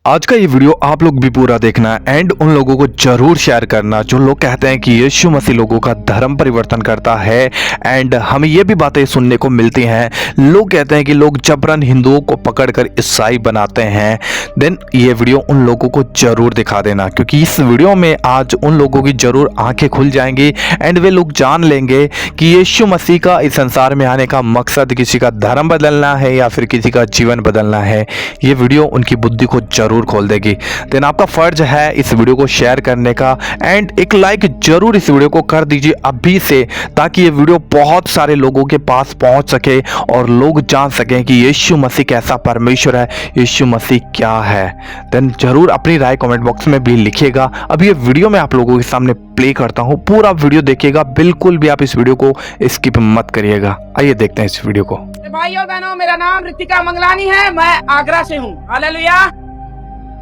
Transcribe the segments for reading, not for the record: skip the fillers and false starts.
आज का ये वीडियो आप लोग भी पूरा देखना एंड उन लोगों को जरूर शेयर करना जो लोग कहते हैं कि यीशु मसीह लोगों का धर्म परिवर्तन करता है। एंड हमें ये भी बातें सुनने को मिलती हैं, लोग कहते हैं कि लोग जबरन हिंदुओं को पकड़कर ईसाई बनाते हैं। देन ये वीडियो उन लोगों को जरूर दिखा देना, क्योंकि इस वीडियो में आज उन लोगों की जरूर आंखें खुल जाएंगी एंड वे लोग जान लेंगे कि यीशु मसीह का इस संसार में आने का मकसद किसी का धर्म बदलना है या फिर किसी का जीवन बदलना है। ये वीडियो उनकी बुद्धि को जरूर खोल देगी। देन आपका फर्ज है इस वीडियो को शेयर करने का एंड एक लाइक जरूर इस वीडियो को कर दीजिए अभी से, ताकि ये वीडियो बहुत सारे लोगों के पास पहुंच सके और लोग जान सकें कि यीशु मसीह कैसा परमेश्वर है, यीशु मसीह क्या है। देन जरूर अपनी राय कमेंट बॉक्स में भी लिखिएगा। अब ये वीडियो मैं आप लोगों के सामने प्ले करता हूं, पूरा वीडियो देखिएगा, बिल्कुल भी आप इस वीडियो को स्किप मत करिएगा। आइए देखते हैं इस वीडियो को। भाई और बहनों, मेरा नाम रितिका मंगलानी है, मैं आगरा से हूँ। हालेलुया।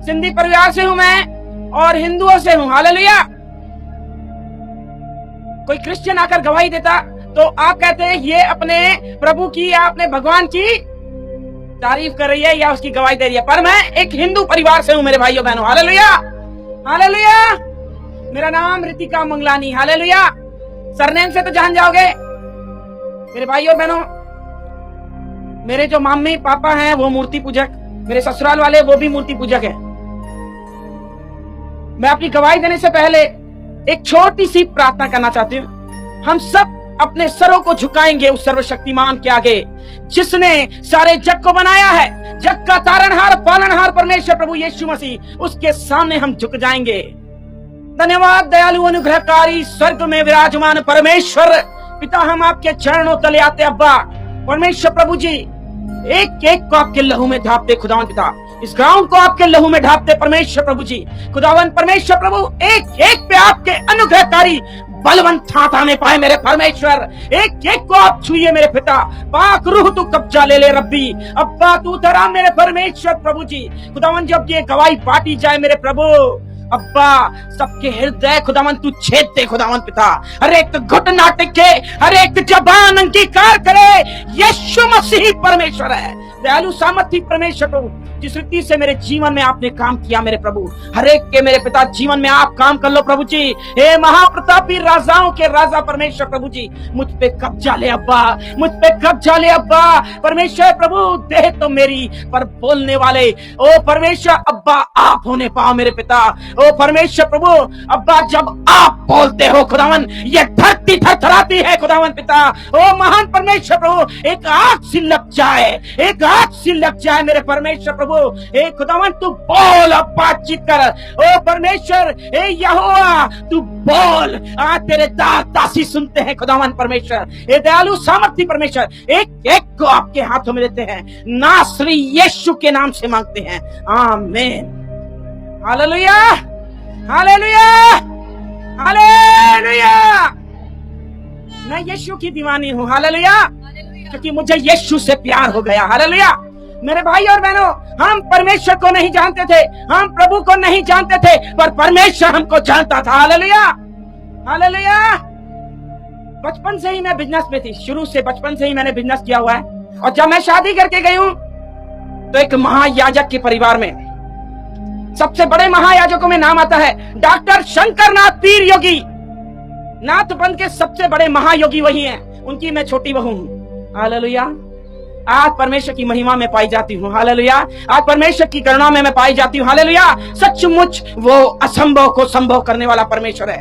सिंधी परिवार से हूँ मैं और हिंदुओं से हूँ। हालेलुया। कोई क्रिश्चियन आकर गवाही देता तो आप कहते हैं ये अपने प्रभु की या अपने भगवान की तारीफ कर रही है या उसकी गवाही दे रही है, पर मैं एक हिंदू परिवार से हूँ मेरे भाइयों बहनों। हालेलुया। हालेलुया। मेरा नाम रितिका मंगलानी। हालेलुया। सरनेम से तो जान जाओगे मेरे भाइयों बहनों। मेरे जो मम्मी पापा हैं वो मूर्ति पूजक, मेरे ससुराल वाले वो भी मूर्ति पूजक हैं। मैं अपनी गवाही देने से पहले एक छोटी सी प्रार्थना करना चाहती हूँ। हम सब अपने सरों को झुकाएंगे उस सर्वशक्तिमान के आगे जिसने सारे जग को बनाया है। जग का तारनहार पालनहार परमेश्वर प्रभु यीशु मसीह, उसके सामने हम झुक जाएंगे। धन्यवाद दयालु अनुग्रहकारी स्वर्ग में विराजमान परमेश्वर पिता, हम आपके चरणों तले आते अब्बा परमेश्वर प्रभु जी। एक एक को आपके लहू में ढापते खुदावन पिता, इस ग्राउंड को आपके लहू में ढापते परमेश्वर प्रभु जी। खुदावन परमेश्वर प्रभु, एक एक पे आपके अनुग्रहकारी बलवंत हाथ आने पाए मेरे परमेश्वर। एक एक को आप छुइए मेरे पिता। पाक रूह तू कब्जा ले ले रब्बी। अब्बा तू धरा मेरे परमेश्वर प्रभु जी। खुदावन जब ये गवाही बांटी जाए मेरे प्रभु अब्बा, सबके हृदय खुदावन तू छेद दे खुदावन पिता। हर एक घुटना टिके, हर एक जबान अंगीकार करे यीशु मसीह परमेश्वर है। दयालु सामर्थी परमेश्वर प्रभु, जिस रीति से मेरे जीवन में आपने काम किया मेरे प्रभु, हर एक के मेरे पिता जीवन में आप काम कर लो प्रभु जी। हे महाप्रतापी राजाओं के राजा परमेश्वर प्रभु जी, मुझ पे कब्जा ले अब्बा, मुझ पे कब्जा ले अब्बा परमेश्वर प्रभु। देह तो मेरी पर बोलने वाले ओ परमेश्वर अब्बा आप होने पाओ मेरे पिता। ओ परमेश्वर प्रभु अब्बा, जब आप बोलते हो खुदावन ये धरती थरथराती है खुदावन पिता। ओ महान परमेश्वर प्रभु, एक आग सी लग जाए, एक आग सी लग जाए मेरे परमेश्वर प्रभु। ए खुदावन तू बोल, अब बातचीत कर। ओ परमेश्वर ए यहोवा तू बोल। आज तेरे दास दासी सुनते हैं खुदावन परमेश्वर। ए दयालु सामर्थी परमेश्वर, एक एक को आपके हाथों में देते हैं, नासरी यीशु के नाम से मांगते हैं, आमीन। हालेलुया। हालेलुया। हालेलुया। मैं यीशु की दीवानी हूँ। हालेलुया। क्योंकि मुझे यीशु से प्यार हो गया। हालेलुया। मेरे भाई और बहनों, हम परमेश्वर को नहीं जानते थे, हम प्रभु को नहीं जानते थे, पर परमेश्वर हमको जानता था। हालेलुया। हालेलुया। बचपन से ही मैं बिजनेस में थी, शुरू से बचपन से ही मैंने बिजनेस किया हुआ है। और जब मैं शादी करके गई हूँ तो एक महायाजक के परिवार में, सबसे बड़े महायाजकों में नाम आता है डॉक्टर शंकरनाथ पीर योगी। नाथ पंथ के सबसे बड़े महायोगी वही हैं, उनकी मैं छोटी बहू हूँ। हालेलुया। आज परमेश्वर की महिमा में पाई जाती हूँ। हालेलुया। आज परमेश्वर की करुणा में मैं पाई जाती हूँ। हालेलुया। सचमुच वो असंभव को संभव करने वाला परमेश्वर है।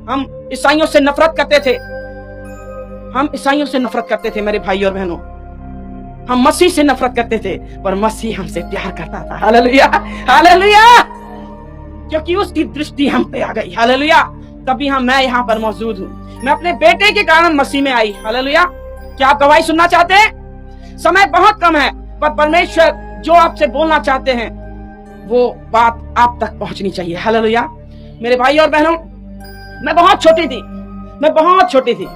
हम ईसाइयों से नफरत करते थे, हम ईसाइयों से नफरत करते थे मेरे भाई और बहनों। हम मसीह से नफरत करते थे, पर मसीह हमसे प्यार करता था। हालेलुया। हालेलुया। क्योंकि उसकी दृष्टि हम पे आ गई। हालेलुया। तभी मैं यहाँ पर मौजूद हूँ। मैं अपने बेटे के कारण मसीह में आई। हालेलुया। क्या आप गवाही सुनना चाहते हैं? समय बहुत कम है, पर परमेश्वर जो आपसे बोलना चाहते हैं वो बात आप तक पहुंचनी चाहिए। हालेलुया। मेरे भाई और बहनों, मैं बहुत छोटी थी, मैं बहुत छोटी थी,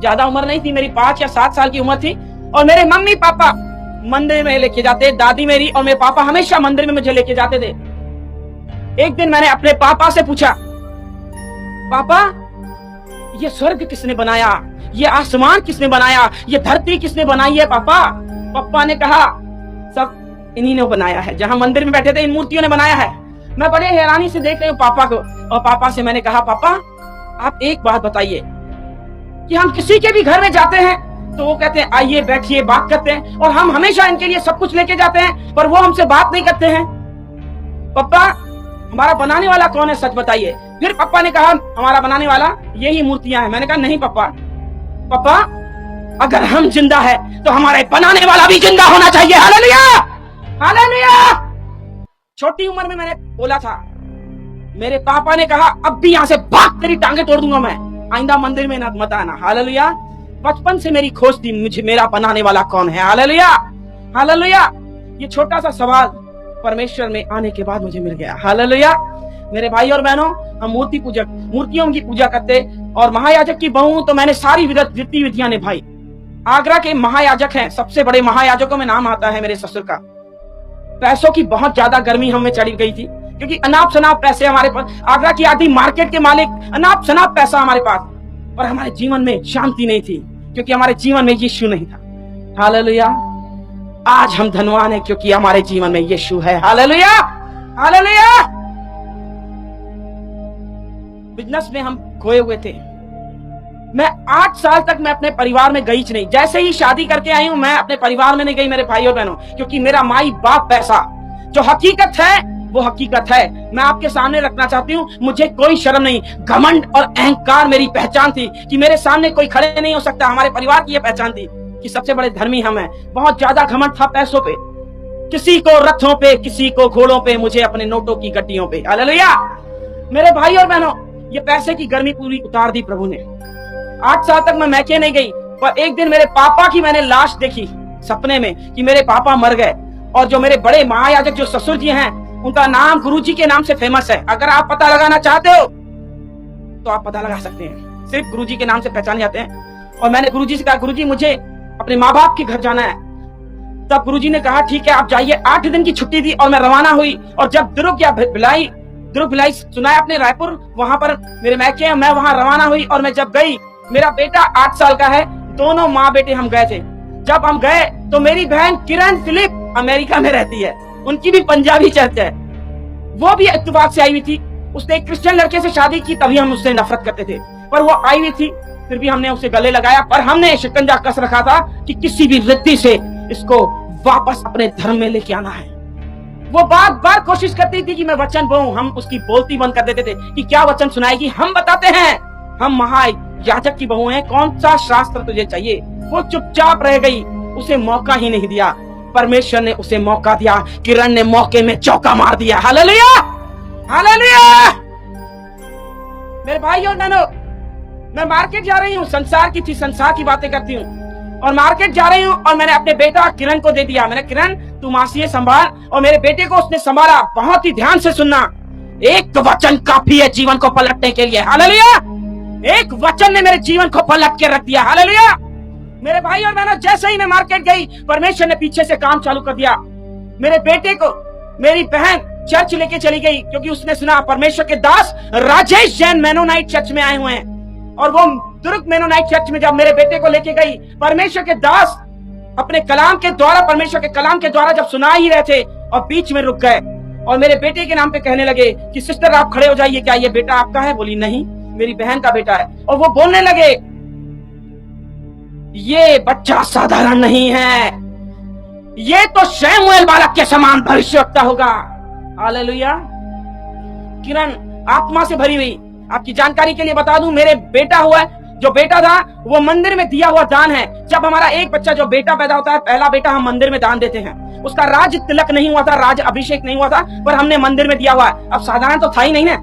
ज्यादा उम्र नहीं थी, मेरी 5 या 7 साल की उम्र थी। और मेरे मम्मी पापा मंदिर में लेके जाते, दादी मेरी और मेरे पापा हमेशा मंदिर में मुझे लेके जाते थे। एक दिन मैंने अपने पापा से पूछा, पापा ये स्वर्ग किसने बनाया, ये आसमान किसने बनाया, ये धरती किसने बनाई है पापा? पापा ने कहा सब इन्हीं ने बनाया है। जहां मंदिर में बैठे थे इन मूर्तियों ने बनाया है। मैं बड़े हैरानी से देख रही हूँ पापा को, और पापा से मैंने कहा, पापा आप एक बात बताइए कि हम किसी के भी घर में जाते हैं तो वो कहते हैं आइए बैठिए बात करते हैं, और हम हमेशा इनके लिए सब कुछ लेके जाते हैं पर वो हमसे बात नहीं करते हैं। पापा हमारा बनाने वाला कौन है, सच बताइए। फिर पापा ने कहा हमारा बनाने वाला यही मूर्तियां हैं। मैंने कहा नहीं पापा, पापा अगर हम जिंदा है तो हमारे बनाने वाला भी जिंदा होना चाहिए। Hallelujah, hallelujah. छोटी उम्र में मैंने बोला था, मेरे पापा ने कहा अब भी यहां से भाग, तेरी टांगे तोड़ दूंगा मैं, आइंदा मंदिर में ना मत आना। हालेलुया। बचपन से मेरी खोज थी मुझे मेरा बनाने वाला कौन है। Hallelujah, hallelujah. ये छोटा सा सवाल परमेश्वर में आने के बाद मुझे मिल गया। हालेलुया। मेरे भाई और बहनों, हम मूर्ति पूजक, मूर्तियों की पूजा करते, और महायाजक की बहू तो मैंने सारी विधियां निभाई। आगरा के महायाजक हैं, सबसे बड़े महायाजकों में नाम आता है मेरे ससुर का। पैसों की बहुत ज्यादा गर्मी हमें चढ़ी गई थी, क्योंकि अनाप शनाप पैसे हमारे पास, आगरा की आधी मार्केट के मालिक, अनाप शनाप पैसा हमारे पास, पर हमारे जीवन में शांति नहीं थी, क्योंकि हमारे जीवन में यीशु नहीं था। हालेलुया। आज हम धनवान हैं क्योंकि हमारे जीवन में यीशु है। Hallelujah, hallelujah. बिजनेस में हम खोए हुए थे। मैं 8 साल तक मैं अपने परिवार में गई नहीं। जैसे ही शादी करके आई हूं मैं अपने परिवार में नहीं गई मेरे भाई और बहनों, क्योंकि मेरा माई बाप पैसा, जो हकीकत है वो हकीकत है। मैं आपके सामने रखना चाहती हूँ, मुझे कोई शर्म नहीं, घमंड और अहंकार मेरी पहचान थी कि मेरे सामने कोई खड़े नहीं हो सकता। हमारे परिवार की यह पहचान थी कि सबसे बड़े धर्मी हम हैं। बहुत ज्यादा घमंड था पैसों पे, किसी को रथों पे, किसी को घोड़ों पे, मुझे अपने नोटों की गड्डियों पे। हालेलुया। मेरे भाई और बहनों, ये पैसे की गर्मी पूरी उतार दी प्रभु ने। 8 साल तक मैं मैके नहीं गई, पर एक दिन मेरे पापा की मैंने लाश देखी सपने में कि मेरे पापा मर गए। और जो मेरे बड़े महायाजक जो ससुर जी हैं, उनका नाम गुरुजी के नाम से फेमस है। अगर आप पता लगाना चाहते हो तो आप पता लगा सकते हैं, सिर्फ गुरुजी के नाम से पहचाने जाते हैं। और मैंने गुरुजी से कहा, गुरुजी मुझे अपने माँ बाप के घर जाना है। तब गुरुजी ने कहा ठीक है आप जाइए। 8 दिन की छुट्टी थी और मैं रवाना हुई। और जब दुर्ग भिलाई सुना है अपने रायपुर, वहां पर मेरे मैके हैं, मैं वहां रवाना हुई। और मैं जब गई, मेरा बेटा 8 साल का है, दोनों माँ बेटे हम गए थे। जब हम गए तो मेरी बहन किरण फिलिप अमेरिका में रहती है, उनकी भी पंजाबी चर्च है, वो भी इत्तेफाक से आई हुई थी। उसने एक क्रिश्चियन लड़के से शादी की, तभी हम उससे नफरत करते थे, पर वो आई हुई थी, फिर भी हमने उसे गले लगाया। पर हमने शिकंजा कस रखा था कि किसी भी रीति से इसको वापस अपने धर्म में लेके आना है। वो बार बार कोशिश करती थी कि मैं वचन बोलूं, हम उसकी बोलती बंद कर देते थे कि क्या वचन सुनाएगी। हम बताते हैं हम महायाजक की बहू हैं, कौन सा शास्त्र तुझे चाहिए। वो चुपचाप रह गई, उसे मौका ही नहीं दिया। परमेश्वर ने उसे मौका दिया, किरण ने मौके में चौका मार दिया। Hallelujah, hallelujah. मेरे भाई और बहनों, मैं मार्केट जा रही हूँ, संसार की थी, संसार की बातें करती हूँ, और मार्केट जा रही हूँ और मैंने अपने बेटा किरण को दे दिया। मैंने किरण तू मासी संभाल, और मेरे बेटे को उसने संभाला। बहुत ही ध्यान से सुनना, एक वचन काफी है जीवन को पलटने के लिए। हालेलुया। एक वचन ने मेरे जीवन को पलट के रख दिया। हालेलुया। मेरे भाई और बहनों, जैसे ही मैं मार्केट गई, परमेश्वर ने पीछे से काम चालू कर दिया। मेरे बेटे को मेरी बहन चर्च लेके चली गई, क्योंकि उसने सुना परमेश्वर के दास राजेश जैन मेनोनाइट चर्च में आए हुए हैं। और वो दुर्ग मेनोनाइट चर्च में जब मेरे बेटे को लेके गई, परमेश्वर के दास अपने कलाम के द्वारा, परमेश्वर के कलाम के द्वारा जब सुना ही रहे थे, और बीच में रुक गए और मेरे बेटे के नाम पे कहने लगे कि सिस्टर आप खड़े हो जाइए, क्या ये बेटा आपका है? बोली नहीं, मेरी बहन का बेटा है। और वो बोलने लगे ये बच्चा साधारण नहीं है, ये तो शमूएल बालक के समान भविष्यवक्ता होगा। हालेलुया। किरण आत्मा से भरी हुई। आपकी जानकारी के लिए बता दूं, मेरे बेटा हुआ, जो बेटा था वो मंदिर में दिया हुआ दान है। जब हमारा एक बच्चा जो बेटा पैदा होता है, पहला बेटा हम मंदिर में दान देते हैं। उसका राज तिलक नहीं हुआ था, राज अभिषेक नहीं हुआ था, पर हमने मंदिर में दिया हुआ है। अब साधारण तो था ही नहीं ना,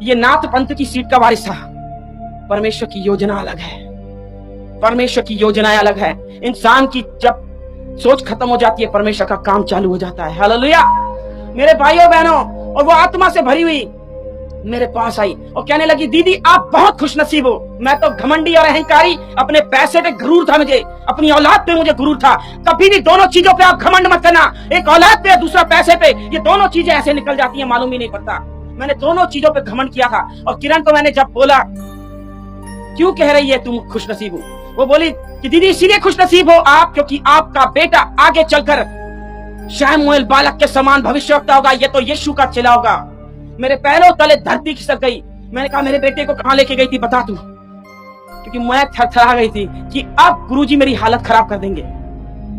ये नाथ पंथ की सीट का वारिस था। परमेश्वर की योजना अलग है, परमेश्वर की योजनाएं अलग है। इंसान की जब सोच खत्म हो जाती है, परमेश्वर का काम चालू हो जाता है। हालेलुया। मेरे भाइयों बहनों, और वो आत्मा से भरी हुई मेरे पास आई और कहने लगी दीदी आप बहुत खुशनसीब हो। मैं तो घमंडी और अहंकारी, अपने पैसे पे गुरूर था मुझे, अपनी औलाद पे मुझे गुरूर था। कभी भी दोनों चीजों पे आप घमंड मत करना, एक औलाद पे दूसरा पैसे पे, ये दोनों चीजें ऐसे निकल जाती है मालूम ही नहीं पड़ता। मैंने दोनों चीजों पे घमंड किया था। और किरण को मैंने जब बोला क्यों कह रही है तुम खुशनसीब हो, वो बोली कि दीदी इसीलिए खुशनसीब हो आप क्योंकि आपका बेटा आगे चलकर शमूएल बालक के समान भविष्यवक्ता होगा, ये तो यीशु का चेला होगा। मेरे पैरों तले धरती खिसक गई। मैंने कहा मेरे बेटे को कहां लेके गई थी बता तू, क्योंकि मैं थरथरा गई थी कि अब गुरुजी मेरी हालत खराब कर देंगे,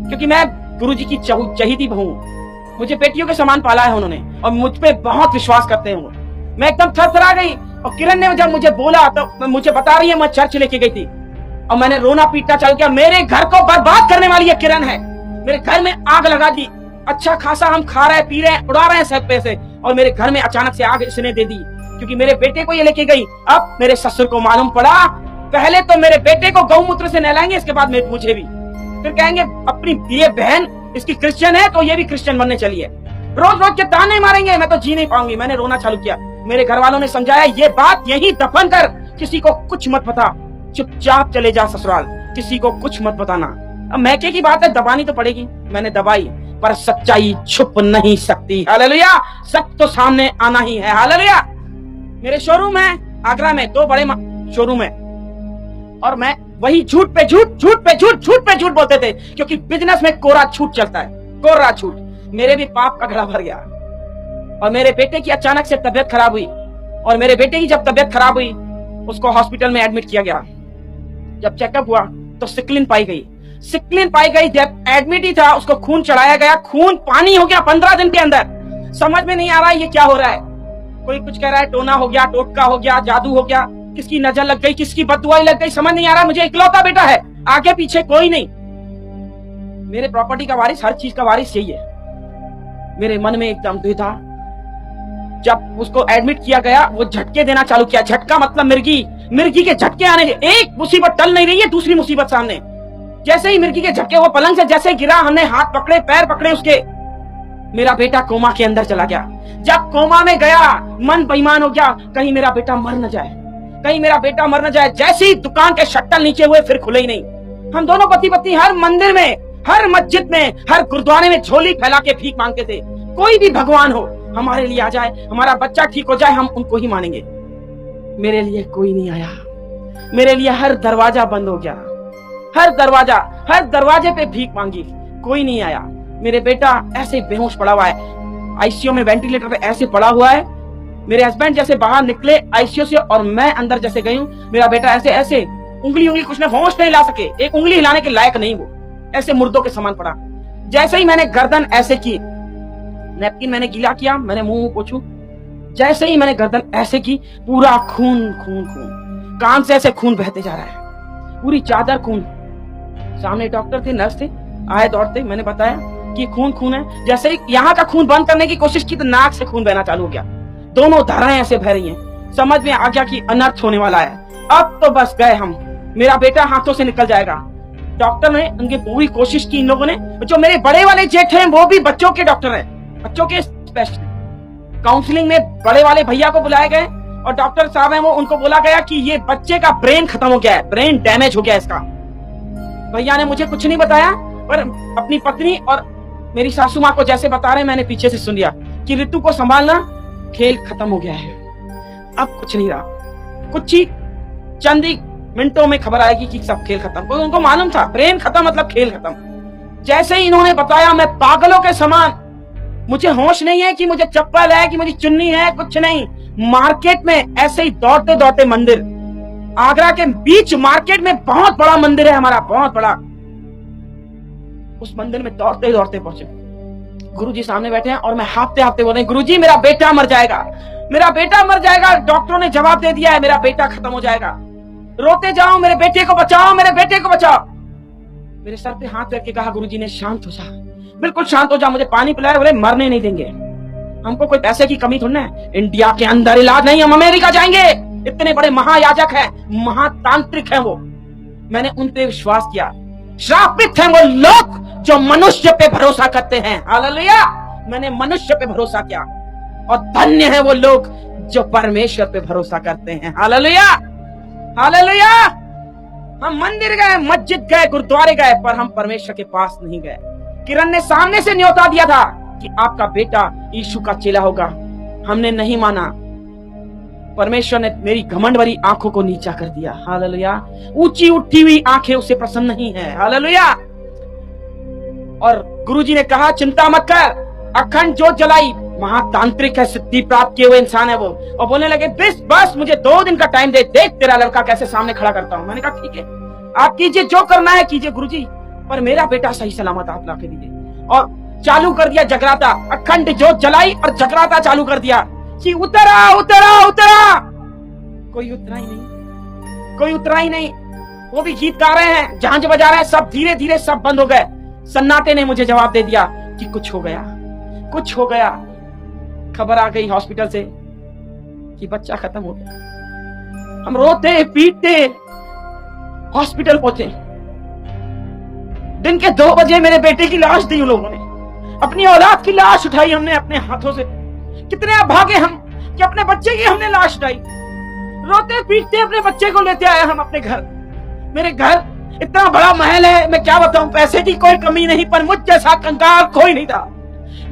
क्योंकि मैं गुरुजी की चहेती बहू, मुझे बेटियों के समान पाला है उन्होंने और मुझ पे बहुत विश्वास करते हैं वो। मैं एकदम थरथरा गई और किरण ने जब मुझे बोला तो मुझे बता रही है मैं चर्च लेके गई थी और मैंने रोना पीटना चालू किया। मेरे घर को बर्बाद करने वाली ये किरण है, मेरे घर में आग लगा दी। अच्छा खासा हम खा रहे पी रहे उड़ा रहे हैं सब पैसे, और मेरे घर में अचानक से आग इसने दे दी क्योंकि मेरे बेटे को ये लेके गई। अब मेरे ससुर को मालूम पड़ा, पहले तो मेरे बेटे को गौमूत्र से नहलाएंगे, इसके बाद मुझे भी, फिर कहेंगे अपनी ये बहन इसकी क्रिश्चियन है तो ये भी क्रिश्चियन बनने चली है। रोज रोज के ताने मारेंगे, मैं तो जी नहीं पाऊंगी। मैंने रोना चालू किया। मेरे घर वालों ने समझाया ये बात यही दफन कर, किसी को कुछ मत बता, चुपचाप चले जा ससुराल, किसी को कुछ मत बताना। अब मैके की बात है, दबानी तो पड़ेगी। मैंने दबाई, पर सच्चाई छुप नहीं सकती। हालेलुया, सच तो सामने आना ही है। हालेलुया। मेरे शोरूम है आगरा में, 2 बड़े शोरूम है, और मैं वही झूठ पे झूठ बोलते थे, क्योंकि बिजनेस में कोरा झूठ चलता है, कोरा झूठ। मेरे भी पाप का घड़ा भर गया और मेरे बेटे की अचानक से तबीयत खराब हुई, और मेरे बेटे की जब तबीयत खराब हुई उसको हॉस्पिटल में एडमिट किया गया। जब चेकअप हुआ तो सिक्लिन पाई गई। जब एडमिट ही था उसको खून चढ़ाया गया, खून पानी हो गया 15 दिन के अंदर। समझ में नहीं आ रहा है ये क्या हो रहा है। कोई कुछ कह रहा है टोना हो गया, टोटका हो गया, जादू हो गया, किसकी नजर लग गई, किसकी बददुआई लग गई, समझ नहीं आ रहा। मुझे इकलौता बेटा है, आगे पीछे कोई नहीं। मेरे प्रॉपर्टी का वारिस, हर चीज का वारिस यही है। मेरे मन में एकदम द्विधा। जब उसको एडमिट किया गया वो झटके देना चालू किया। झटका मतलब मिर्गी के झटके आने। एक मुसीबत टल नहीं रही है, दूसरी मुसीबत सामने। जैसे ही मिर्गी के झटके, वो पलंग से जैसे गिरा, हमने हाथ पकड़े पैर पकड़े उसके, मेरा बेटा कोमा के अंदर चला गया। जब कोमा में गया मन बेईमान हो गया, कहीं मेरा बेटा मर न जाए। जैसे ही दुकान के शट्टर नीचे हुए फिर खुले ही नहीं। हम दोनों पति पत्नी हर मंदिर में, हर मस्जिद में, हर गुरुद्वारे में झोली फैला के भीख मांगते थे। कोई भी भगवान हो हमारे लिए आ जाए, हमारा बच्चा ठीक हो जाए, हम उनको ही मानेंगे। मेरे लिए कोई नहीं आया। मेरे लिए हर दरवाजा बंद हो गया, हर दरवाजे पे भीख मांगी, कोई नहीं आया। मेरे बेटा ऐसे बेहोश पड़ा हुआ है, आईसीयू में वेंटिलेटर पे ऐसे पड़ा हुआ है। मेरे हस्बैंड जैसे बाहर निकले आईसीयू से और मैं अंदर जैसे गई हूँ, मेरा बेटा ऐसे उंगली कुछ ने होश नहीं ला सके, एक उंगली हिलाने के लायक नहीं, वो ऐसे मुर्दों के समान पड़ा। जैसे ही मैंने गर्दन ऐसे की, नैपकिन मैंने गीला किया, मैंने मुंह पोछू, जैसे ही मैंने गर्दन ऐसे की, पूरा खून, कान से ऐसे खून बहते जा रहा है, पूरी चादर खून। सामने डॉक्टर थे, नर्स थे, आए दौड़ते, मैंने बताया कि खून है। जैसे ही यहाँ का खून बंद करने की कोशिश की तो नाक से खून बहना चालू हो गया। दोनों धाराएं ऐसे बह रही हैं। समझ में आ गया कि अनर्थ होने वाला है। अब तो बस गए हम, मेरा बेटा हाथों से निकल जाएगा। डॉक्टर ने उनकी पूरी कोशिश की। इन लोगों ने, जो मेरे बड़े वाले जेठ हैं वो भी बच्चों के डॉक्टर हैं, बच्चों के स्पेशलिस्ट। काउंसलिंग में बड़े वाले भैया को बुलाए गए और डॉक्टर साहब हैं वो, उनको बोला गया कि ये बच्चे का ब्रेन खत्म हो गया है, ब्रेन डैमेज हो गया इसका। भैया ने मुझे कुछ नहीं बताया, पर अपनी पत्नी और मेरी सासू माँ को जैसे बता रहे, मैंने पीछे से सुन लिया कि ऋतु को संभालना, खेल खत्म हो गया है, अब कुछ नहीं रहा। कुछ ही चंद ही मिनटों में खबर आएगी कि सब खेल खत्म। उनको मालूम था ब्रेन खत्म मतलब खेल खत्म। जैसे ही इन्होंने बताया, मैं पागलों के समान, मुझे होश नहीं है कि मुझे चप्पल है कि मुझे चुन्नी है, कुछ नहीं। मार्केट में ऐसे ही दौड़ते मंदिर, आगरा के बीच मार्केट में बहुत बड़ा मंदिर है हमारा, बहुत बड़ा। उस मंदिर में दौड़ते पहुंचे। गुरुजी सामने बैठे हैं और मैं हाफते बोल रहे हैं, गुरुजी मेरा बेटा मर जाएगा, मेरा बेटा मर जाएगा। डॉक्टरों ने जवाब दे दिया है, मेरा बेटा खत्म हो जाएगा। रोते जाओ, मेरे बेटे को बचाओ, मेरे बेटे को बचाओ। मेरे सर पे हाथ रख के कहा, गुरुजी ने शांत हो जा, बिल्कुल शांत हो जा। मुझे पानी पिलाया, बोले मरने नहीं देंगे, हमको कोई पैसे की कमी थोड़ी है, इंडिया के अंदर इलाज नहीं, हम अमेरिका जाएंगे। इतने बड़े महायाजक है, महातांत्रिक है वो। मैंने उन पे विश्वास किया। श्रापित हैं वो लोग जो मनुष्य पे भरोसा करते हैं। हालेलुया। मैंने मनुष्य पे भरोसा किया, और धन्य है वो लोग जो परमेश्वर पे भरोसा करते हैं। Hallelujah, hallelujah. हम मंदिर गए, मस्जिद गए, गुरुद्वारे गए, पर हम परमेश्वर के पास नहीं गए। किरण ने सामने से न्योता दिया था कि आपका बेटा यीशु का चेला होगा, हमने नहीं माना। परमेश्वर ने मेरी घमंड भरी आंखों को नीचा कर दिया। हालेलुया। ऊंची उठी हुई आंखें उससे प्रसन्न नहीं है। हालेलुया। और गुरुजी ने कहा चिंता मत कर, अखंड ज्योत जलाई, महातांत्रिक है, सिद्धि प्राप्त किए हुए इंसान है वो। और बोलने लगे बस मुझे 2 दिन का टाइम दे, देख तेरा लड़का कैसे सामने खड़ा करता हूं। मैंने कहा ठीक है, आप कीजिए, जो करना है कीजिए गुरुजी, पर मेरा बेटा सही सलामत आप ला के दीजिए। और चालू कर दिया जगराता, अखंड ज्योत जलाई और जगराता चालू कर दिया कि उतरा उतरा उतरा। कोई उतरा ही नहीं, कोई उतरा ही नहीं। वो भी गीत गा रहे हैं, झांझ बजा रहे हैं, सब धीरे धीरे सब बंद हो गए। सन्नाटे ने मुझे जवाब दे दिया कि कुछ हो गया, कुछ हो गया। खबर आ गई हॉस्पिटल से कि बच्चा खत्म हो गया। हम रोते पीटते हॉस्पिटल पहुंचे। दिन के 2 बजे मेरे बेटे की लाश दी उन लोगों ने, अपनी औलाद की लाश उठाई हमने अपने हाथों से। कितने अभागे हम कि अपने बच्चे की हमने लाश उठाई। रोते पीटते अपने बच्चे को लेते आए हम अपने घर। मेरे घर इतना बड़ा महल है, मैं क्या बताऊं, पैसे की कोई कमी नहीं, पर मुझ जैसा कंगाल कोई नहीं था,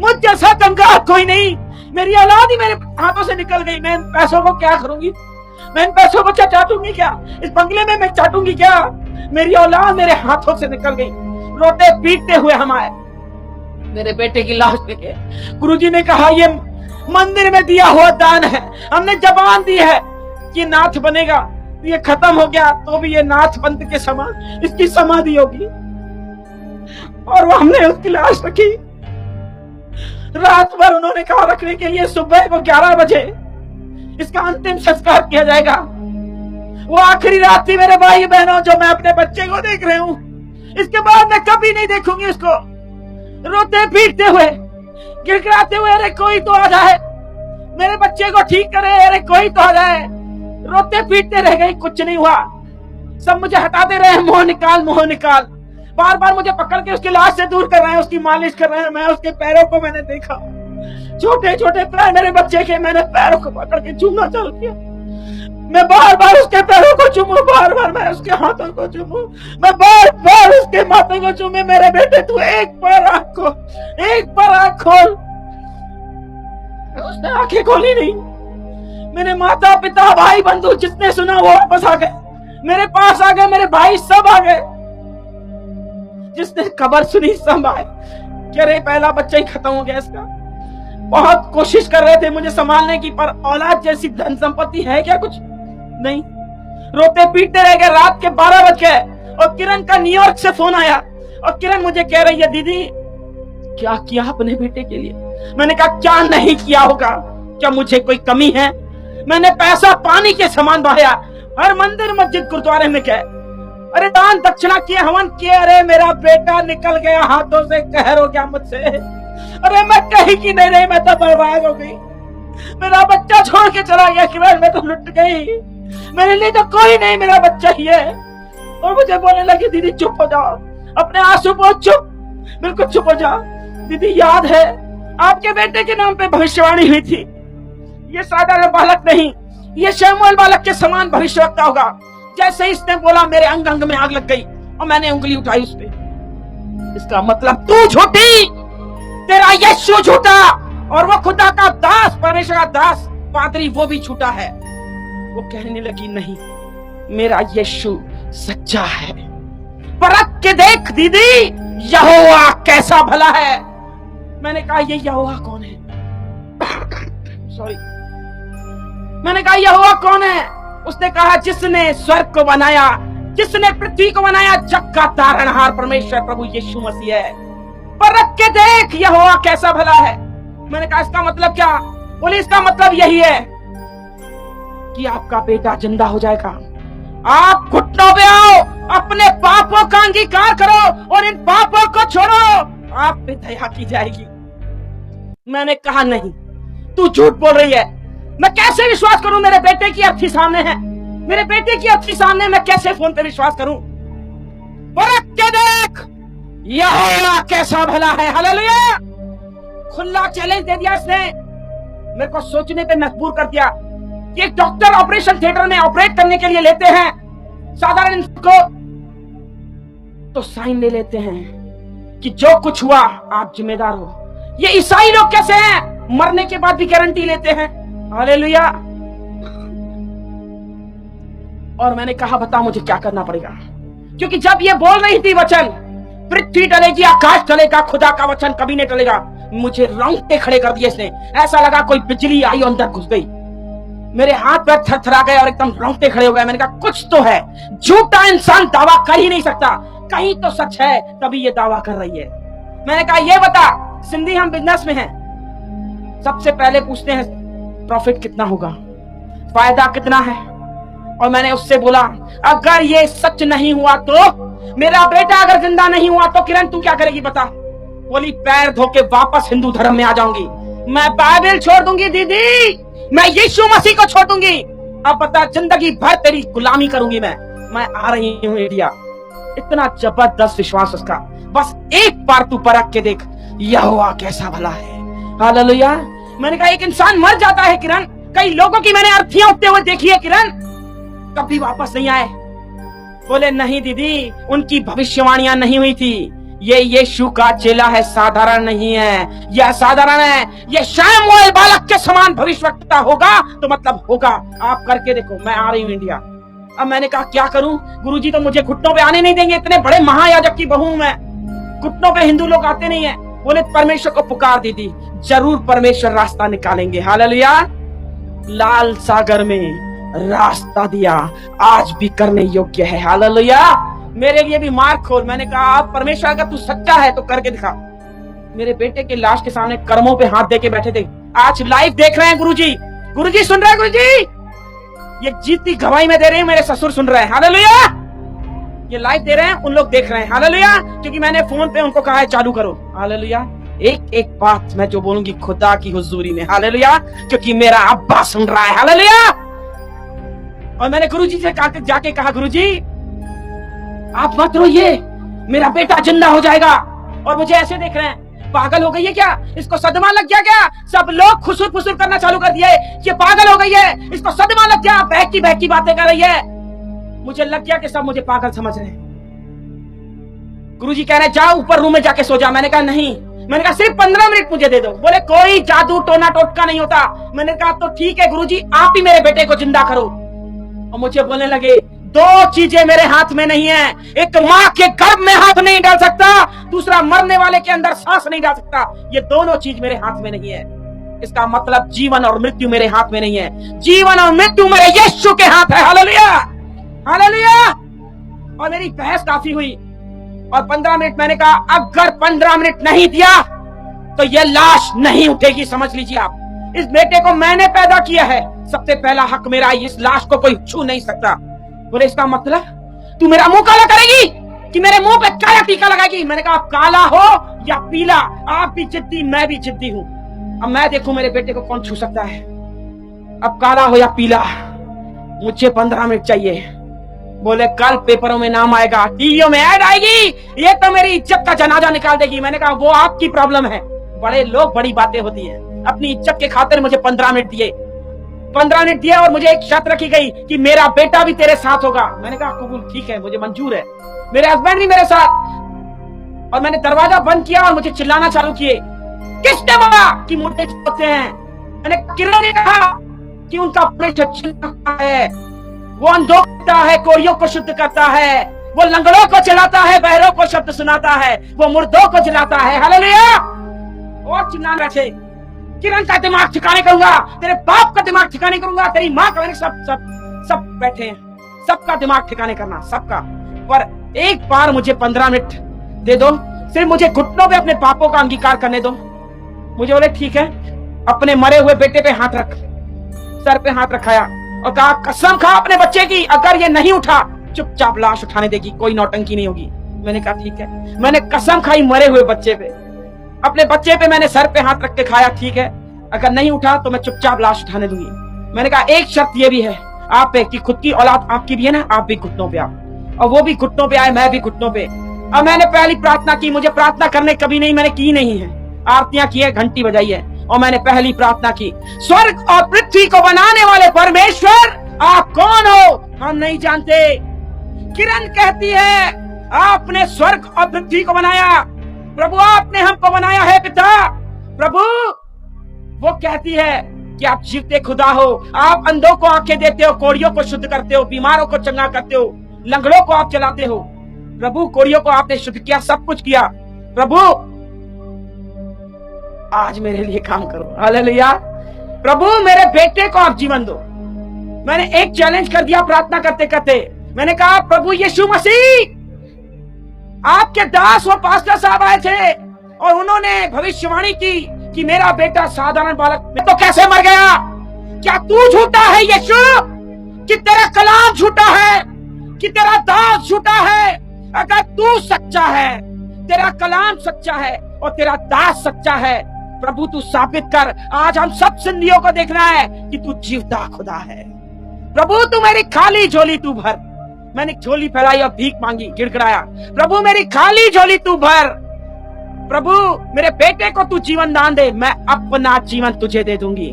मुझ जैसा कंगाल कोई नहीं। मेरी औलाद ही मेरे हाथों से निकल गई। मैं इन पैसों को क्या करूंगी, मैं इन पैसों को क्या चाटूंगी, क्या इस बंगले में मैं चाटूंगी क्या। मेरी औलाद मेरे हाथों से निकल गई। रोते पीटते हुए हम आए मेरे बेटे की लाश लेके। गुरुजी ने कहा ये मंदिर में दिया हुआ दान है, हमने जबान दी है कि नाथ बनेगा। ये खत्म हो गया तो भी ये नाथ पंथ के समान इसकी समाधि होगी। और वो हमने उसकी लाश रखी। रात भर उन्होंने कहा रखने के लिए, सुबह को 11 बजे इसका अंतिम संस्कार किया जाएगा। वो आखिरी रात थी मेरे भाई बहनों जो मैं अपने बच्चे को देख रही हूँ। इसके बाद मैं कभी नहीं देखूंगी उसको। रोते पीटते हुए, गिड़गिड़ाते हुए, अरे कोई तो आ जाए मेरे बच्चे को ठीक करे, अरे कोई तो आ जाए। रोते पीटते रह गई, कुछ नहीं हुआ। सब मुझे हटाते रहे, मुंह निकाल मुंह निकाल। बार बार मुझे पकड़ के उसकी लाश से दूर कर रहे हैं, उसकी मालिश कर रहे हैं। मैं उसके पैरों को मैंने देखा, छोटे छोटे पैर मेरे बच्चे के, मैंने पैरों को पकड़ के चूमना चालू किया। मैं बार बार उसके पैरों को चूमू, बार बार मैं उसके हाथों को चूमू, मैं बार बार उसके माथे को चूमे। मेरे बेटे तू एक बार आंख खोल, एक बार आंख खोल। उसने आंखें खोली नहीं। मेरे माता पिता भाई बंधु जितने सुना वो वापस आ गए, मेरे पास आ गए, मेरे भाई सब आ गए। जिसने खबर सुनी सब आए कि अरे पहला बच्चा ही खत्म हो गया इसका। बहुत कोशिश कर रहे थे मुझे संभालने की, पर औलाद जैसी धन संपत्ति है क्या कुछ नहीं। रोते पीटते रह गए। रात के 12 बज गए और किरण का न्यूयॉर्क से फोन आया और किरण मुझे कह रही है दीदी क्या किया अपने बेटे के लिए। मैंने कहा क्या नहीं किया होगा, क्या मुझे कोई कमी है। मैंने पैसा पानी के समान बहाया, हर मंदिर मस्जिद गुरुद्वारे में गए, अरे दान दक्षिणा किए, हवन किए। अरे मेरा बेटा निकल गया हाथों से, कहर हो गया मुझसे। अरे मैं कहीं की नहीं रही, मैं तो बर्बाद हो गई। मेरा बच्चा छोड़ के चला गया किरण, मैं तो लुट गई। मेरे लिए तो कोई नहीं, मेरा बच्चा ही है। और मुझे बोलने लगी दीदी चुप हो जाओ, अपने आंसू पोंछ, चुप, बिल्कुल चुप हो जाओ। दीदी याद है आपके बेटे के नाम पे भविष्यवाणी हुई थी, ये साधारण बालक नहीं, ये शमूएल बालक के समान भविष्यवक्ता होगा। जैसे इसने बोला मेरे अंग अंग में आग लग गई और मैंने उंगली उठाई उस पे। इसका मतलब तू झूठी, तेरा यीशु झूठा, और वो खुदा का दास, परमेश्वर का दास पादरी, वो भी झूठा है। वो कहने लगी नहीं, मेरा यीशु सच्चा है। परख के देख दीदी, यहोवा कैसा भला है। मैंने कहा ये यहोवा कौन है? सॉरी, मैंने कहा यहोवा कौन है? उसने कहा जिसने स्वर्ग को बनाया, जिसने पृथ्वी को बनाया, जग का तारणहार परमेश्वर प्रभु यीशु मसीह है। परख के देख यहोवा कैसा भला है। मैंने कहा इसका मतलब क्या? बोले इसका मतलब यही है कि आपका बेटा जिंदा हो जाएगा। आप घुटनों पे आओ, अपने पापों का अंगीकार करो और इन पापों को छोड़ो, आप पे दया की जाएगी। मैंने कहा नहीं, तू झूठ बोल रही है। मैं कैसे विश्वास करूं? मेरे बेटे की अर्थी सामने है, मेरे बेटे की अर्थी सामने, मैं कैसे फोन पे विश्वास करूं? परख के देख यहोवा कैसा भला है। हालेलुया। खुला चैलेंज दे दिया इसने, मेरे को सोचने पे मजबूर कर दिया कि एक डॉक्टर ऑपरेशन थिएटर में ऑपरेट करने के लिए लेते हैं साधारण को, तो साइन ले लेते हैं कि जो कुछ हुआ आप जिम्मेदार हो। ये ईसाई लोग कैसे हैं? मरने के बाद भी गारंटी लेते हैं। हालेलुया। और मैंने कहा बता मुझे क्या करना पड़ेगा, क्योंकि जब ये बोल रही थी वचन, पृथ्वी टलेगी, आकाश टलेगा, खुदा का वचन कभी नहीं टलेगा। मुझे रोंगटे खड़े कर दिए इसने, ऐसा लगा कोई बिजली आई और अंदर घुस गई। मेरे हाथ पैर थरथरा गए और एकदम रोंगटे खड़े हो गए। मैंने कहा कुछ तो है, झूठा इंसान दावा कर ही नहीं सकता, कहीं तो सच है तभी ये दावा कर रही है। मैंने कहा ये बता सिंधी, हम बिजनेस में हैं, सबसे पहले पूछते हैं प्रॉफिट कितना होगा, फायदा कितना है। और मैंने उससे बोला अगर ये सच नहीं हुआ तो, मेरा बेटा अगर जिंदा नहीं हुआ तो किरण तू क्या करेगी बता। बोली पैर धो के वापस हिंदू धर्म में आ जाऊंगी, मैं बाइबल छोड़ दूंगी दीदी, मैं यीशु मसीह को छोड़ दूंगी। अब बता जिंदगी भर तेरी गुलामी करूंगी मैं आ रही हूं इंडिया। इतना जबरदस्त विश्वास उसका, बस एक बार तू परख के देख यहोवा कैसा भला है। हालेलुया। मैंने कहा एक इंसान मर जाता है किरण, कई लोगों की मैंने अर्थियां उठते हुए देखी है किरण, कभी वापस नहीं आए। बोले नहीं दीदी, उनकी भविष्यवाणियां नहीं हुई थी, ये यीशु का चेला है, साधारण नहीं है, यह साधारण है, ये शमूएल बालक के समान भविष्यवक्ता होगा तो मतलब होगा। आप करके देखो, मैं आ रही हूं इंडिया। अब मैंने कहा क्या करूं, गुरुजी तो मुझे घुटनों पे आने नहीं देंगे, इतने बड़े महायाजक की बहू मैं, घुटनों पे हिंदू लोग आते नहीं है। बोले परमेश्वर को पुकार दीदी, जरूर परमेश्वर रास्ता निकालेंगे। हालेलुया। लाल सागर में रास्ता दिया, आज भी करने योग्य है। हालेलुया। मेरे लिए भी मार्ग खोल। मैंने कहा आप परमेश्वर अगर तू सच्चा है तो करके दिखा। मेरे बेटे के लाश के सामने कर्मों पे हाथ दे के बैठे थे, आज लाइव देख रहे हैं गुरुजी। गुरुजी सुन रहे हैं गुरुजी, ये जीती गवाही में दे रहे हैं, मेरे ससुर सुन रहे हैं। हालेलुया। ये लाइव दे रहे हैं, उन लोग देख रहे हैं। हालेलुया। क्योंकि मैंने फोन पे उनको कहा है चालू करो। हालेलुया। एक एक बात मैं जो बोलूंगी खुदा की हुजूरी में। हालेलुया। क्योंकि मेरा अब्बा सुन रहा है। हालेलुया। और मैंने गुरुजी से जाके कहा गुरुजी आप मत रोइए, मेरा बेटा जिंदा हो जाएगा। और मुझे ऐसे देख रहे हैं, पागल हो गई है क्या, इसको सदमा लग गया क्या। सब लोग खुसुर फुसुर करना चालू कर दिए, ये पागल हो गई है, इसको सदमा लग गया, बहकी बहकी बातें कर रही है। मुझे लग गया कि सब मुझे पागल समझ रहे हैं। गुरुजी कह रहे जाओ ऊपर रूम में जाके सो जा। मैंने कहा नहीं, मैंने कहा सिर्फ 15 मिनट मुझे दे दो। बोले कोई जादू टोना टोटका नहीं होता। मैंने कहा तो ठीक है गुरुजी, आप ही मेरे बेटे को जिंदा करो। और मुझे बोलने लगे दो चीजें मेरे हाथ में नहीं है, एक माँ के गर्भ में हाथ नहीं डाल सकता, दूसरा मरने वाले के अंदर सांस नहीं डाल सकता। ये दोनों चीज मेरे हाथ में नहीं है। इसका मतलब जीवन और मृत्यु मेरे हाथ में नहीं है, जीवन और मृत्यु मेरे यीशु के हाथ है। हालेलुया। हालेलुया। और मेरी बहस काफी हुई और 15 मिनट मैंने कहा अगर 15 मिनट नहीं दिया तो ये लाश नहीं उठेगी। समझ लीजिए आप, इस बेटे को मैंने पैदा किया है, सबसे पहला हक मेरा, इस लाश को कोई छू नहीं सकता। बोले इसका मतलब तू मेरा मुंह काला करेगी कि मेरे मुंह पे काला टीका लगाएगी। मैंने कहा आप काला हो या पीला, आप भी जिद्दी मैं भी जिद्दी हूं। अब मैं देखूं मेरे बेटे को कौन छू सकता है। अब काला हो या पीला, मुझे 15 मिनट चाहिए। बोले कल पेपरों में नाम आएगा, टीवियों में ऐड आएगी, ये तो मेरी इज्जत का जनाजा निकाल देगी। मैंने कहा वो आपकी प्रॉब्लम है, बड़े लोग बड़ी बातें होती है। अपनी इज्जत के खातिर मुझे 15 मिनट दिए, 15 मिनट दिया और मुझे एक शर्त रखी गई कि मेरा बेटा भी तेरे साथ होगा। मैंने कहा कबूल, ठीक है, मुझे मंजूर है, मेरे हस्बैंड भी मेरे साथ। और मैंने दरवाजा बंद किया और मुझे चिल्लाना चालू किए, किसने बोला कि मुर्दे होते हैं। मैंने किरण ने कहा कि उनका चिल्लाता है, वो अंधों को करता है, कोड़ियों को शुद्ध करता है, वो लंगड़ों को चलाता है, बहरों को शब्द सुनाता है, वो मुर्दों को जलाता है। हालेलुया। और चिल्लाने बैठे, किरण का दिमाग ठिकाने करूंगा, तेरे बाप का दिमाग ठिकाने करूंगा, तेरी माँ का, सब बैठे हैं, सबका दिमाग ठिकाने करना, सबका। पर एक बार मुझे 15 मिनट दे दो, सिर्फ मुझे घुटनों पे अपने पापों का अंगीकार करने दो। मुझे बोले ठीक है, अपने मरे हुए बेटे पे हाथ रख, सर पे हाथ रखाया और कहा कसम खा अपने बच्चे की, अगर ये नहीं उठा चुपचाप लाश उठाने देगी, कोई नौटंकी नहीं होगी। मैंने कहा ठीक है। मैंने कसम खाई मरे हुए बच्चे पे, अपने बच्चे पे मैंने सर पे हाथ रख के खाया, ठीक है, अगर नहीं उठा तो मैं चुपचाप लाश उठाने दूंगी। मैंने कहा एक शर्त ये भी है आप पे कि खुद की औलाद आपकी भी है ना, आप भी घुटनों पे आओ। और वो भी घुटनों पे आए, मैं भी घुटनों पे। अब मैंने पहली प्रार्थना की, मुझे प्रार्थना करने कभी नहीं, मैंने की नहीं है, आरतियां की है, घंटी बजाई है, और मैंने पहली प्रार्थना की, स्वर्ग और पृथ्वी को बनाने वाले परमेश्वर आप कौन हो हम नहीं जानते। किरण कहती है आपने स्वर्ग और पृथ्वी को बनाया प्रभु, आपने हमको बनाया है पिता प्रभु। वो कहती है कि आप जीवते खुदा हो, आप अंधों को आंखें देते हो, कोड़ियों को शुद्ध करते हो, बीमारों को चंगा करते हो, लंगड़ों को आप चलाते हो। प्रभु कोरियों को आपने शुद्ध किया, सब कुछ किया। प्रभु आज मेरे लिए काम करो। हालेलुया। प्रभु मेरे बेटे को आप जीवन दो। मैंने एक चैलेंज कर दिया प्रार्थना करते करते। मैंने कहा प्रभु यीशु मसीह, आपके दास वो पास्टर साहब आए थे और उन्होंने भविष्यवाणी की कि मेरा बेटा साधारण बालक तो कैसे मर गया। क्या तू झूठा है यीशु? कि तेरा कलाम झूठा है? कि तेरा दास झूठा है? अगर तू सच्चा है, तेरा कलाम सच्चा है और तेरा दास सच्चा है, प्रभु तू साबित कर। आज हम सब सिंधियों को देखना है कि तू जीवता खुदा है। प्रभु तू मेरी खाली झोली तू भर। मैंने झोली फैलाई और भीख मांगी, गिड़गिड़ाया, प्रभु मेरी खाली झोली तू भर। प्रभु मेरे बेटे को तू जीवन दान दे, मैं अपना जीवन तुझे दे दूंगी।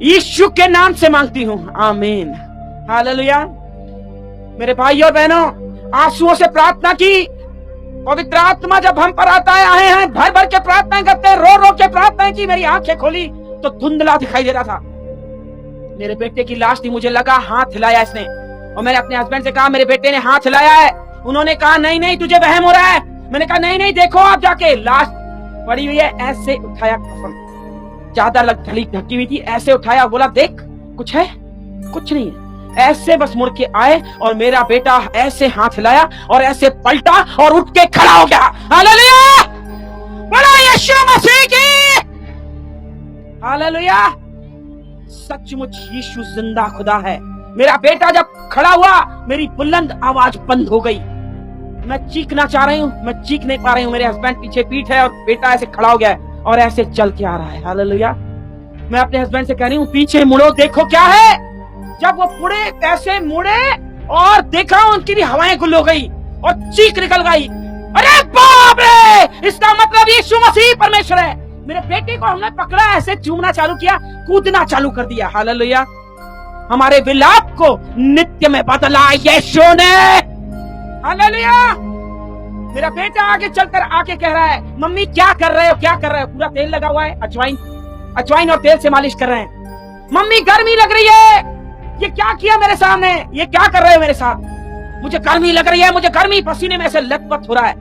यीशु के नाम से मांगती हूं, आमीन। हालेलुया। मेरे भाई और बहनों, आंसुओं से प्रार्थना की। पवित्र आत्मा जब हम पर आता है, आए हैं, भर भर के प्रार्थना करते हैं, रो रो के प्रार्थना की। मेरी आंखें खोली तो धुंधला दिखाई दे रहा था। मेरे बेटे की लाश थी। मुझे लगा हाथ हिलाया इसने, और मैंने अपने हस्बैंड से कहा मेरे बेटे ने हाथ हिलाया है। उन्होंने कहा नहीं नहीं तुझे वहम हो रहा है। मैंने कहा नहीं नहीं देखो आप जाके, लाश पड़ी हुई है। ऐसे उठाया, चादर ढकी हुई थी, ऐसे उठाया, बोला देख कुछ है? कुछ नहीं है। ऐसे बस मुड़ के आए और मेरा बेटा ऐसे हाथ हिलाया और ऐसे पलटा और उठ के खड़ा हो गया। हालेलुया। बड़ा यीशु मसीह की। हालेलुया। सचमुच यीशु जिंदा खुदा है। मेरा बेटा जब खड़ा हुआ, मेरी बुलंद आवाज बंद हो गई। मैं चीखना चाह रही हूँ, मैं चीख नहीं पा रही हूँ। मेरे हस्बैंड पीछे पीठ है और बेटा ऐसे खड़ा हो गया है और ऐसे चल के आ रहा है। हालेलुया। मैं अपने हस्बैंड से कह रही हूँ पीछे मुड़ो, देखो क्या है। जब वो मुड़े, ऐसे मुड़े और देखा, उनकी भी हवाएं गुल हो गई और चीख निकल गई। अरे बाप रे, इसका मतलब यीशु मसीह परमेश्वर है। मेरे बेटे को हमने पकड़ा, ऐसे चूमना चालू किया, कूदना चालू कर दिया। हालेलुया। हमारे विलाप को नित्य में बदला यीशु ने। हालेलुया। मेरा बेटा आगे चलकर आके कह रहा है मम्मी क्या कर रहे हो, क्या कर रहे हो? पूरा तेल लगा हुआ है, अजवाइन और तेल से मालिश कर रहे हैं। मम्मी गर्मी लग रही है। ये क्या किया मेरे सामने? ये क्या कर रहे हो मेरे साथ? मुझे गर्मी लग रही है, मुझे गर्मी, पसीने में से लथपथ हो रहा है।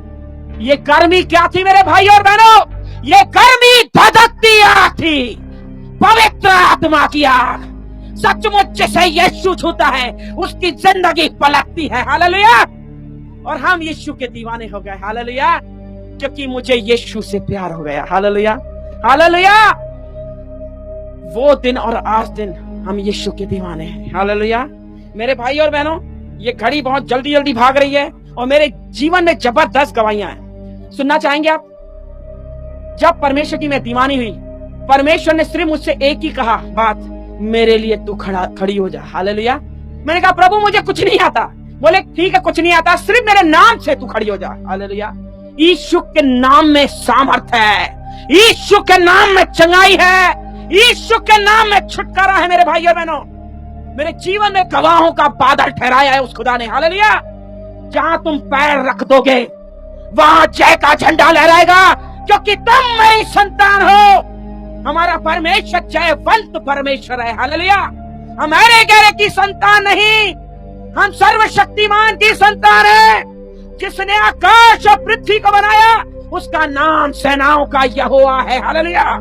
ये गर्मी क्या थी मेरे भाई और बहनों? ये गर्मी धधकती आग थी, पवित्र आत्मा की आग। सचमुच जिसे यीशु छूता है उसकी जिंदगी पलटती है। हालेलुया। और हम यीशु के दीवाने हो गए। हालेलुया। क्योंकि मुझे यीशु से प्यार हो गया। हालेलुया। हालेलुया। वो दिन और आज दिन हम यीशु के दीवाने हैं। हालेलुया। मेरे भाई और बहनों, ये घड़ी बहुत जल्दी जल्दी भाग रही है और मेरे जीवन में जबरदस्त गवाहियां हैं। सुनना चाहेंगे आप? जब परमेश्वर की मैं दीवानी हुई, परमेश्वर ने सिर्फ मुझसे एक ही कहा बात, मेरे लिए तू खड़ी हो जा। हालेलुया। मैंने कहा प्रभु मुझे कुछ नहीं आता। बोले ठीक है कुछ नहीं आता, सिर्फ मेरे नाम से तू खड़ी हो जा। हालेलुया। यीशु के नाम में सामर्थ्य है, यीशु के नाम में चंगाई है, यीशु के नाम में छुटकारा है। मेरे भाई और बहनों, मेरे जीवन में गवाहों का बादल ठहराया है उस खुदा ने। हालेलुया। जहां तुम पैर रख दोगे वहां जय का झंडा लहराएगा, क्योंकि तुम मेरी संतान हो। हमारा परमेश्वर जयवंत परमेश्वर है। हालेलुया। हम अरे गहरे की संतान नहीं, हम सर्वशक्तिमान की संतान है। जिसने आकाश और पृथ्वी को बनाया उसका नाम सेनाओं का यहोवा है। हालेलुया।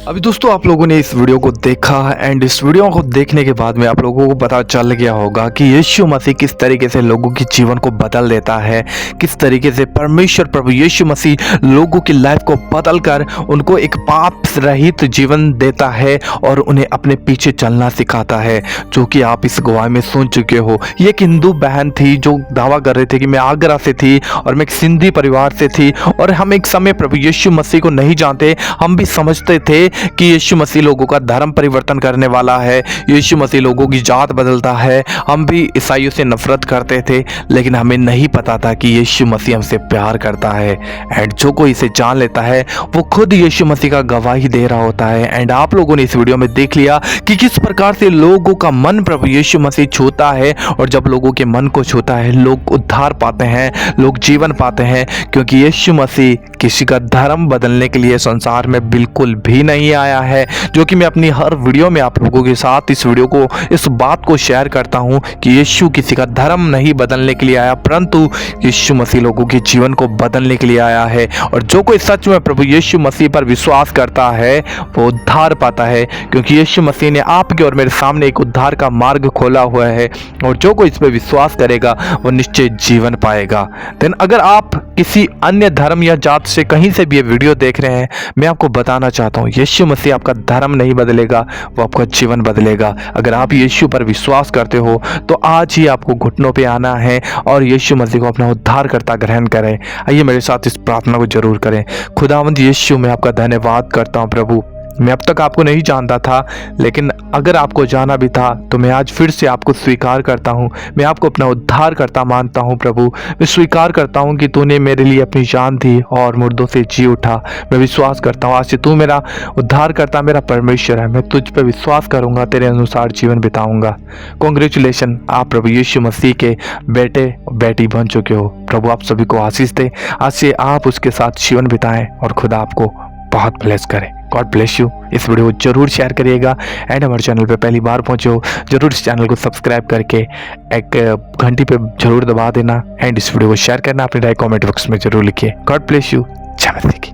अभी दोस्तों आप लोगों ने इस वीडियो को देखा एंड इस वीडियो को देखने के बाद में आप लोगों को पता चल गया होगा कि यीशु मसीह किस तरीके से लोगों के जीवन को बदल देता है, किस तरीके से परमेश्वर प्रभु यीशु मसीह लोगों की लाइफ को बदल कर उनको एक पाप रहित जीवन देता है और उन्हें अपने पीछे चलना सिखाता है। जो कि आप इस गवाही में सुन चुके हो। ये एक हिंदू बहन थी जो दावा कर रही थी कि मैं आगरा से थी और मैं एक सिंधी परिवार से थी और हम एक समय प्रभु यीशु मसीह को नहीं जानते। हम भी समझते थे कि यीशु मसीह लोगों का धर्म परिवर्तन करने वाला है, यीशु मसीह लोगों की जात बदलता है। हम भी ईसाइयों से नफरत करते थे, लेकिन हमें नहीं पता था कि यीशु मसीह हमसे प्यार करता है। एंड जो कोई इसे जान लेता है वो खुद यीशु मसीह का गवाही दे रहा होता है। एंड आप लोगों ने इस वीडियो में देख लिया कि किस प्रकार से लोगों का मन प्रभु यीशु मसीह छूता है, और जब लोगों के मन को छूता है लोग उद्धार पाते हैं, लोग जीवन पाते हैं, क्योंकि यीशु मसीह किसी का धर्म बदलने के लिए संसार में बिल्कुल भी नहीं आया है, जो कि मैं अपनी हर वीडियो में आप लोगों के साथ इस बात को शेयर करता हूं कि यीशु किसी का धर्म नहीं बदलने के लिए आया, परंतु यीशु मसीह लोगों के जीवन को बदलने के लिए आया है। और जो कोई सच में प्रभु यीशु मसीह पर विश्वास करता है वो उद्धार पाता है, क्योंकि यीशु मसीह ने आपके और मेरे सामने एक उद्धार का मार्ग खोला हुआ है, और जो कोई इस पर विश्वास करेगा वो निश्चय जीवन पाएगा। देन अगर आप किसी अन्य धर्म या जात से कहीं से भी ये वीडियो देख रहे हैं, मैं आपको बताना चाहता हूँ यीशु मसीह आपका धर्म नहीं बदलेगा, वो आपका जीवन बदलेगा। अगर आप यीशु पर विश्वास करते हो तो आज ही आपको घुटनों पे आना है और यीशु मसीह को अपना उद्धारकर्ता ग्रहण करें। आइए मेरे साथ इस प्रार्थना को जरूर करें। खुदावंद यीशु, मैं आपका धन्यवाद करता हूँ प्रभु। मैं अब तक आपको नहीं जानता था, लेकिन अगर आपको जाना भी था तो मैं आज फिर से आपको स्वीकार करता हूँ। मैं आपको अपना उद्धारकर्ता मानता हूँ प्रभु। मैं स्वीकार करता हूँ कि तूने मेरे लिए अपनी जान दी और मुर्दों से जी उठा। मैं विश्वास करता हूँ आज से तू मेरा उद्धारकर्ता, मेरा परमेश्वर है। मैं तुझ पर विश्वास करूँगा, तेरे अनुसार जीवन बिताऊँगा। कॉन्ग्रेचुलेशन, आप प्रभु यीशु मसीह के बेटे बेटी बन चुके हो। प्रभु आप सभी को आशीष दे। आज से आप उसके साथ जीवन बिताएं और खुदा आपको बहुत ब्लेस करे। God bless you. इस वीडियो को जरूर शेयर करिएगा एंड हमारे चैनल पे पहली बार पहुंचे हो जरूर इस चैनल को सब्सक्राइब करके एक घंटी पे जरूर दबा देना एंड इस वीडियो को शेयर करना। अपनी राय कमेंट बॉक्स में जरूर लिखिए। God bless you. जय मसीह की।